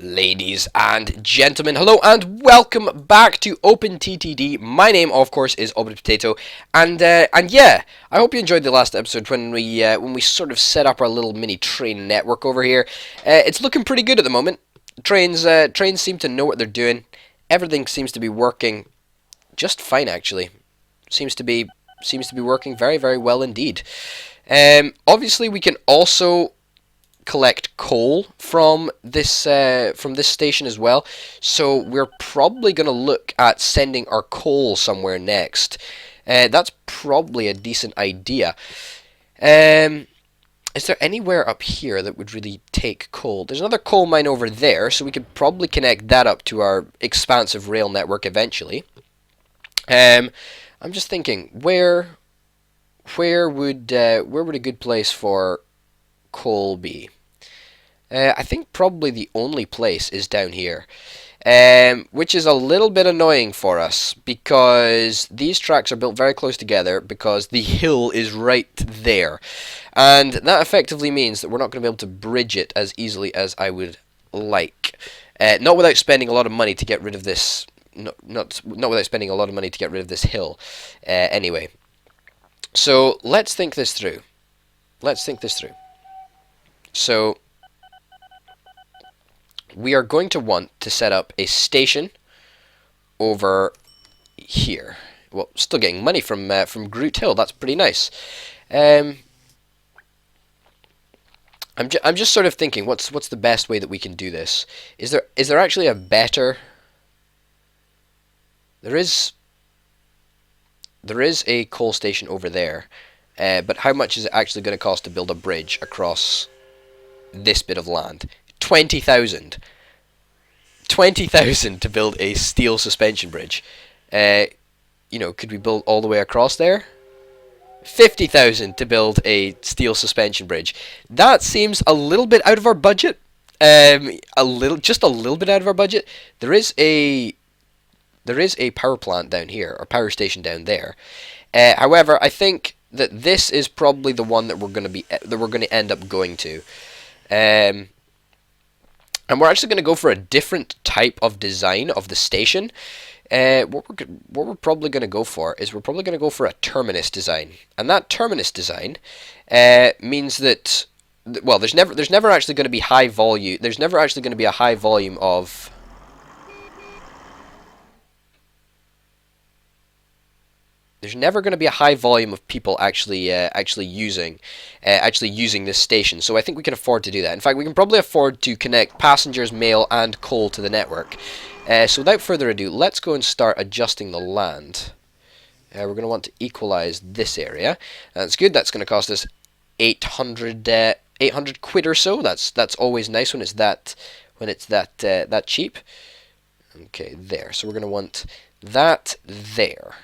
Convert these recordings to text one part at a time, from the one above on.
Ladies and gentlemen, hello and welcome back to OpenTTD. My name, of course, is OpenPotato, and yeah, I hope you enjoyed the last episode when we sort of set up our little mini train network over here. It's looking pretty good at the moment. Trains seem to know what they're doing. Everything seems to be working just fine, actually. Seems to be working very, very well indeed. Obviously, we can also collect coal from this station as well, so we're probably going to look at sending our coal somewhere next. That's probably a decent idea. Is there anywhere up here that would really take coal? There's another coal mine over there, so we could probably connect that up to our expansive rail network eventually. I'm just thinking, where would a good place for coal be? I think probably the only place is down here, which is a little bit annoying for us because these tracks are built very close together because the hill is right there, and that effectively means that we're not going to be able to bridge it as easily as I would like. Not without spending a lot of money to get rid of this. Not without spending a lot of money to get rid of this hill. Anyway, so let's think this through. So we are going to want to set up a station over here. Well, still getting money from Groot Hill. That's pretty nice. I'm just sort of thinking, what's the best way that we can do this? Is there actually a better? There is a coal station over there, but how much is it actually going to cost to build a bridge across this bit of land? 20,000. 20,000 to build a steel suspension bridge. Could we build all the way across there? 50,000 to build a steel suspension bridge. That seems a little bit out of our budget. Just a little bit out of our budget. There is a power plant down here, or power station down there. However, I think that this is probably the one that we're going to end up going to. And we're actually going to go for a different type of design of the station. What we're probably going to go for is a terminus design, and that terminus design means that, well, there's never actually going to be high volume. There's never actually going to be a high volume of. There's never going to be a high volume of people actually using this station. So I think we can afford to do that. In fact, we can probably afford to connect passengers, mail, and coal to the network. So without further ado, let's go and start adjusting the land. We're going to want to equalize this area. That's good. That's going to cost us 800 quid or so. That's always nice when it's that cheap. Okay, there. So we're going to want that there.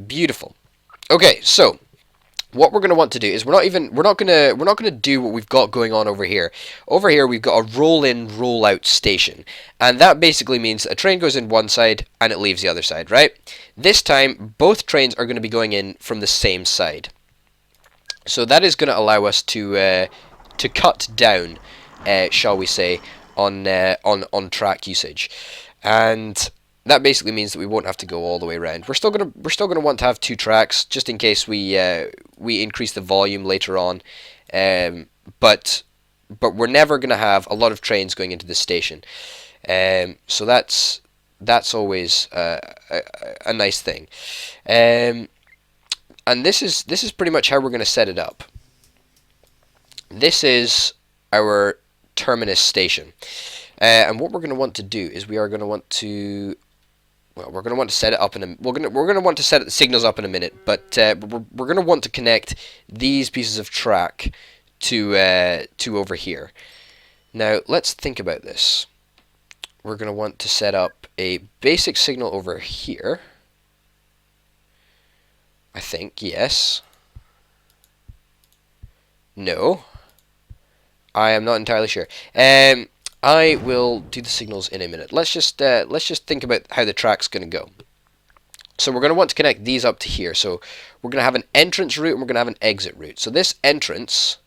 Beautiful. Okay, so what we're going to want to do is we're not going to do what we've got going on over here. Over here we've got a roll-in, roll-out station, and that basically means a train goes in one side and it leaves the other side, right? This time both trains are going to be going in from the same side, so that is going to allow us to cut down, shall we say, on track usage, and that basically means that we won't have to go all the way around. We're still gonna want to have two tracks just in case we increase the volume later on, but we're never gonna have a lot of trains going into this station, so that's always a nice thing, and this is pretty much how we're gonna set it up. This is our terminus station, and what we're gonna want to do is we're going to want to set it up we're going to want to set the signals up in a minute, but we're going to want to connect these pieces of track to over here. Now let's think about this. We're going to want to set up a basic signal over here. I think, yes. No. I am not entirely sure. I will do the signals in a minute. Let's just think about how the track's going to go. So we're going to want to connect these up to here. So we're going to have an entrance route and we're going to have an exit route. So this entrance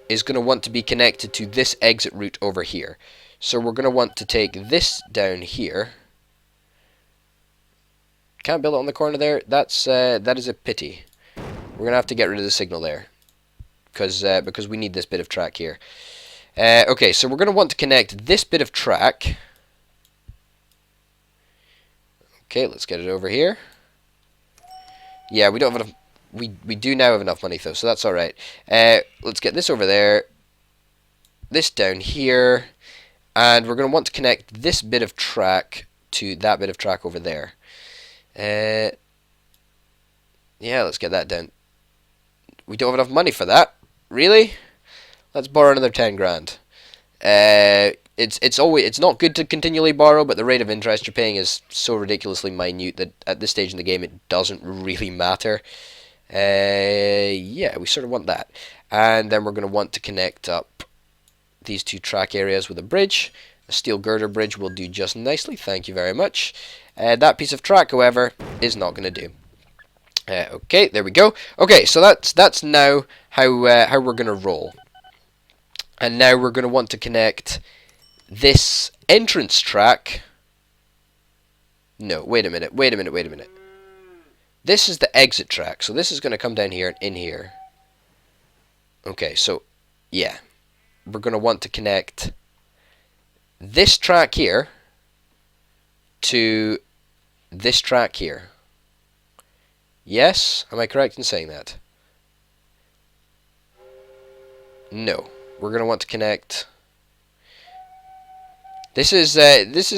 is going to want to be connected to this exit route over here. So we're going to want to take this down here. Can't build it on the corner there. That is a pity. We're going to have to get rid of the signal there. Because we need this bit of track here. Okay, so we're going to want to connect this bit of track. Okay, let's get it over here. Yeah, we don't have enough. We do now have enough money though, so that's all right. Let's get this over there. This down here, and we're going to want to connect this bit of track to that bit of track over there. Yeah, let's get that down. We don't have enough money for that. Really? Let's borrow another 10 grand. It's not good to continually borrow, but the rate of interest you're paying is so ridiculously minute that at this stage in the game it doesn't really matter. Yeah, we sort of want that. And then we're going to want to connect up these two track areas with a bridge. A steel girder bridge will do just nicely, thank you very much. That piece of track, however, is not going to do. Okay, there we go. Okay, so that's now how we're going to roll. And now we're going to want to connect this entrance track. No, wait a minute. This is the exit track, so this is going to come down here and in here. Okay, so, yeah. We're going to want to connect this track here to this track here. Yes? Am I correct in saying that? No. We're going to want to connect... This is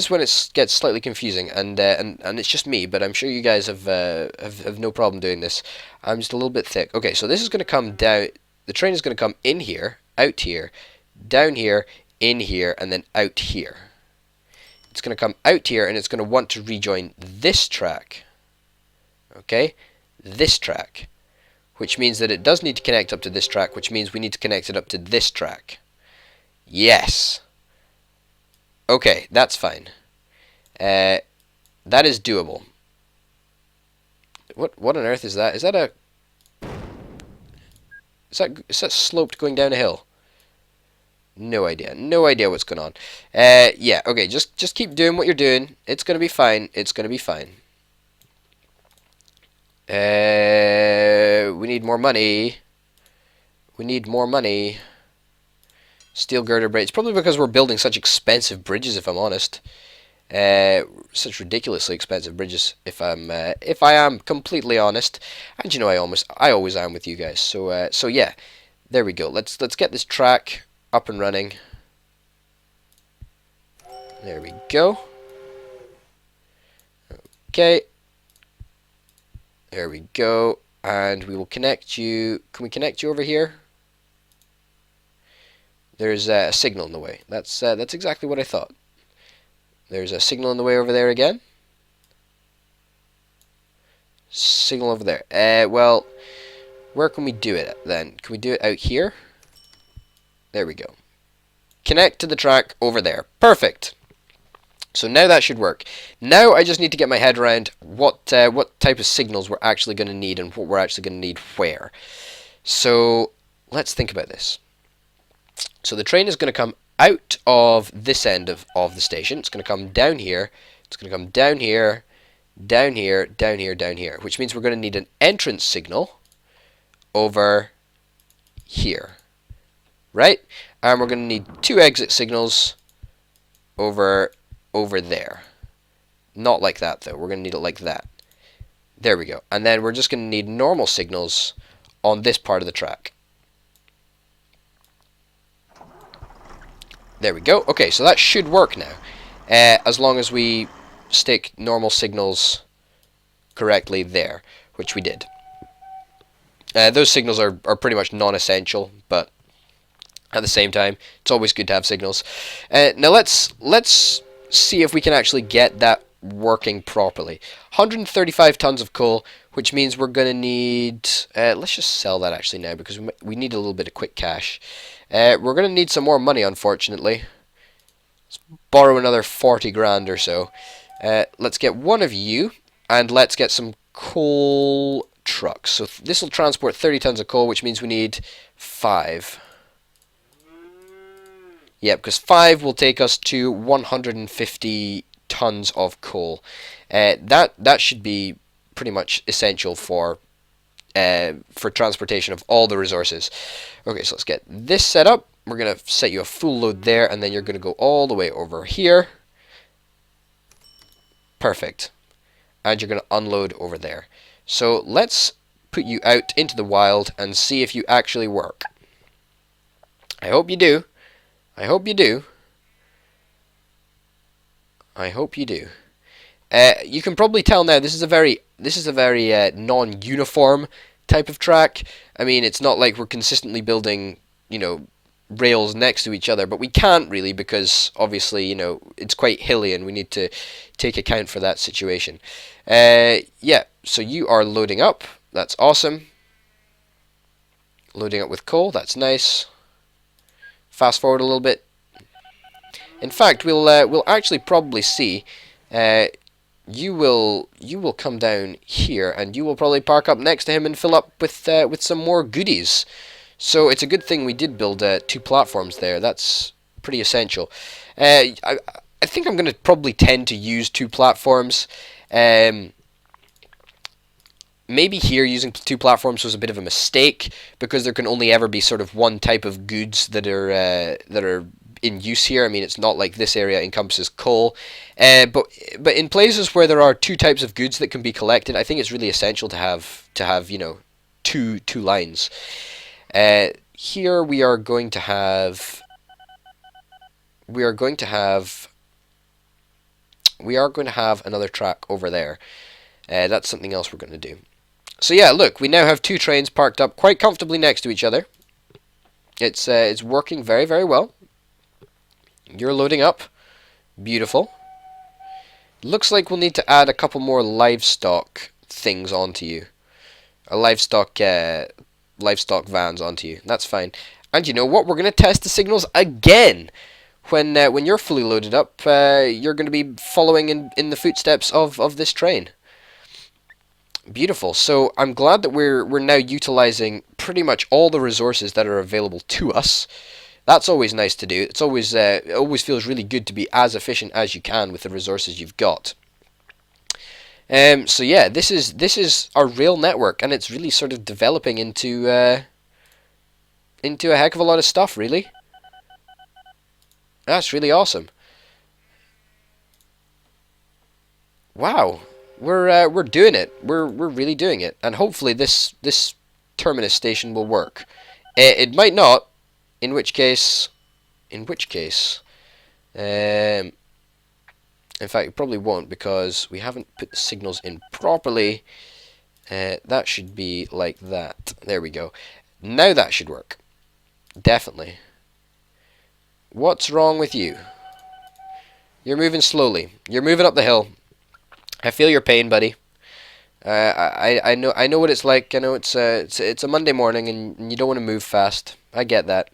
when it gets slightly confusing, and it's just me, but I'm sure you guys have no problem doing this. I'm just a little bit thick. Okay, so this is going to come down. The train is going to come in here, out here, down here, in here, and then out here. It's going to come out here, and it's going to want to rejoin this track. Okay, this track, which means that it does need to connect up to this track, which means we need to connect it up to this track. Yes. Okay, that's fine. That is doable. What on earth is that? Is that sloped going down a hill? No idea. No idea what's going on. Yeah, okay, just keep doing what you're doing. It's gonna be fine. It's gonna be fine. We need more money. We need more money. Steel girder bridge. It's probably because we're building such expensive bridges, if I'm honest. Such ridiculously expensive bridges, if I am completely honest. And you know, I always am with you guys. So yeah, there we go. Let's get this track up and running. There we go. Okay. There we go. And we will connect you. Can we connect you over here? There's a signal in the way. That's exactly what I thought. There's a signal in the way over there again. Signal over there. Well, where can we do it then? Can we do it out here? There we go. Connect to the track over there. Perfect. So now that should work. Now I just need to get my head around what type of signals we're actually going to need and what we're actually going to need where. So let's think about this. So the train is going to come out of this end of the station. It's going to come down here. It's going to come down here, down here, down here, down here, which means we're going to need an entrance signal over here, right? And we're going to need two exit signals over there. Not like that, though. We're going to need it like that. There we go. And then we're just going to need normal signals on this part of the track. There we go. Okay, so that should work now. As long as we stick normal signals correctly there, which we did. Those signals are pretty much non-essential, but at the same time, it's always good to have signals. Now let's see if we can actually get that working properly. 135 tons of coal, which means we're going to need... let's just sell that actually now, because we need a little bit of quick cash. We're going to need some more money, unfortunately. Let's borrow another 40 grand or so. Let's get one of you, and let's get some coal trucks. So this will transport 30 tons of coal, which means we need 5. Yeah, because 5 will take us to 150 tons of coal. That should be pretty much essential for transportation of all the resources. Okay, so let's get this set up. We're gonna set you a full load there, and then you're gonna go all the way over here. Perfect. And you're gonna unload over there. So let's put you out into the wild and see if you actually work. I hope you do. I hope you do. I hope you do. You can probably tell now this is a very non-uniform type of track. I mean, it's not like we're consistently building, rails next to each other, but we can't really because obviously, it's quite hilly and we need to take account for that situation. Yeah, so you are loading up. That's awesome. Loading up with coal. That's nice. Fast forward a little bit. In fact, we'll actually probably see. You will come down here, and you will probably park up next to him and fill up with some more goodies. So it's a good thing we did build 2 platforms there. That's pretty essential. I think I'm going to probably tend to use 2 platforms. Maybe here using 2 platforms was a bit of a mistake because there can only ever be sort of one type of goods that are in use here. I mean, it's not like this area encompasses coal, but in places where there are 2 types of goods that can be collected, I think it's really essential to have two lines. Here we are going to have another track over there. That's something else we're going to do. So yeah, look, we now have 2 trains parked up quite comfortably next to each other. It's working very, very well. You're loading up. Beautiful. Looks like we'll need to add a couple more livestock things onto you. Livestock vans onto you. That's fine. And you know what? We're going to test the signals again. When you're fully loaded up, you're going to be following in the footsteps of this train. Beautiful. So I'm glad that we're now utilizing pretty much all the resources that are available to us. That's always nice to do. It's always it always feels really good to be as efficient as you can with the resources you've got. So yeah, this is our rail network, and it's really sort of developing into a heck of a lot of stuff, really. That's really awesome. Wow, we're doing it. We're really doing it, and hopefully this terminus station will work. It might not. In which case, in fact, it probably won't because we haven't put the signals in properly. That should be like that. There we go. Now that should work. Definitely. What's wrong with you? You're moving slowly. You're moving up the hill. I feel your pain, buddy. I know what it's like. I know it's a Monday morning and you don't want to move fast. I get that.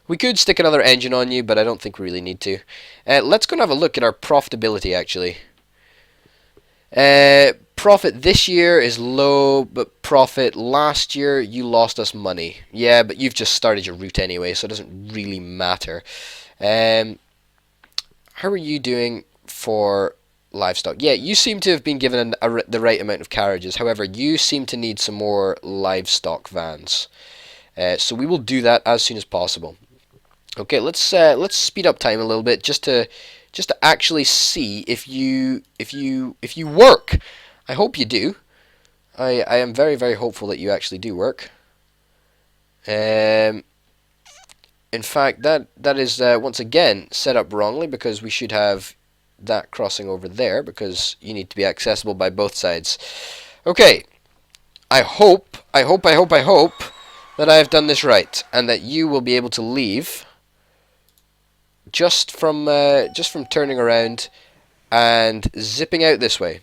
We could stick another engine on you, but I don't think we really need to. Let's go and have a look at our profitability, actually. Profit this year is low, but profit last year, you lost us money. Yeah, but you've just started your route anyway, so it doesn't really matter. How are you doing for livestock? Yeah, you seem to have been given the right amount of carriages. However, you seem to need some more livestock vans. So we will do that as soon as possible. Okay, let's speed up time a little bit just to actually see if you work. I hope you do. I am very, very hopeful that you actually do work. In fact, that is once again set up wrongly because we should have that crossing over there because you need to be accessible by both sides. Okay, I hope that I have done this right and that you will be able to leave just from turning around and zipping out this way.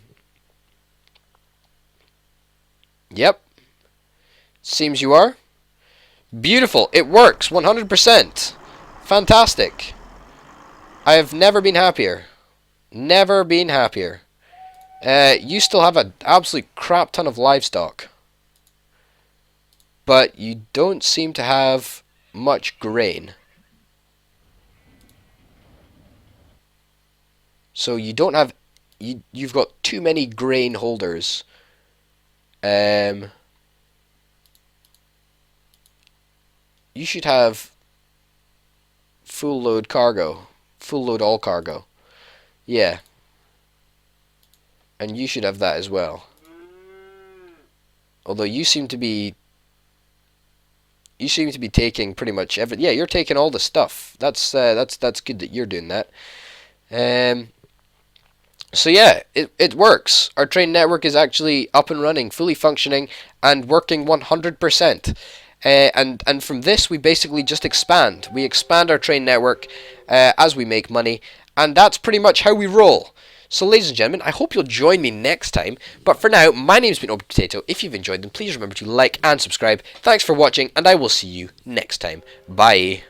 Yep. Seems you are. Beautiful. It works 100%. Fantastic. I have never been happier. Never been happier. You still have an absolute crap ton of livestock. But you don't seem to have much grain. So you don't have you've got too many grain holders. You should have full load cargo, full load all cargo. Yeah, and you should have that as well. Although you seem to be taking pretty much every. Yeah, you're taking all the stuff. That's good that you're doing that. Um, so yeah, it works. Our train network is actually up and running, fully functioning, and working 100%. And from this, we basically just expand. We expand our train network as we make money, and that's pretty much how we roll. So, ladies and gentlemen, I hope you'll join me next time. But for now, my name's been OpenTTD. If you've enjoyed them, please remember to like and subscribe. Thanks for watching, and I will see you next time. Bye.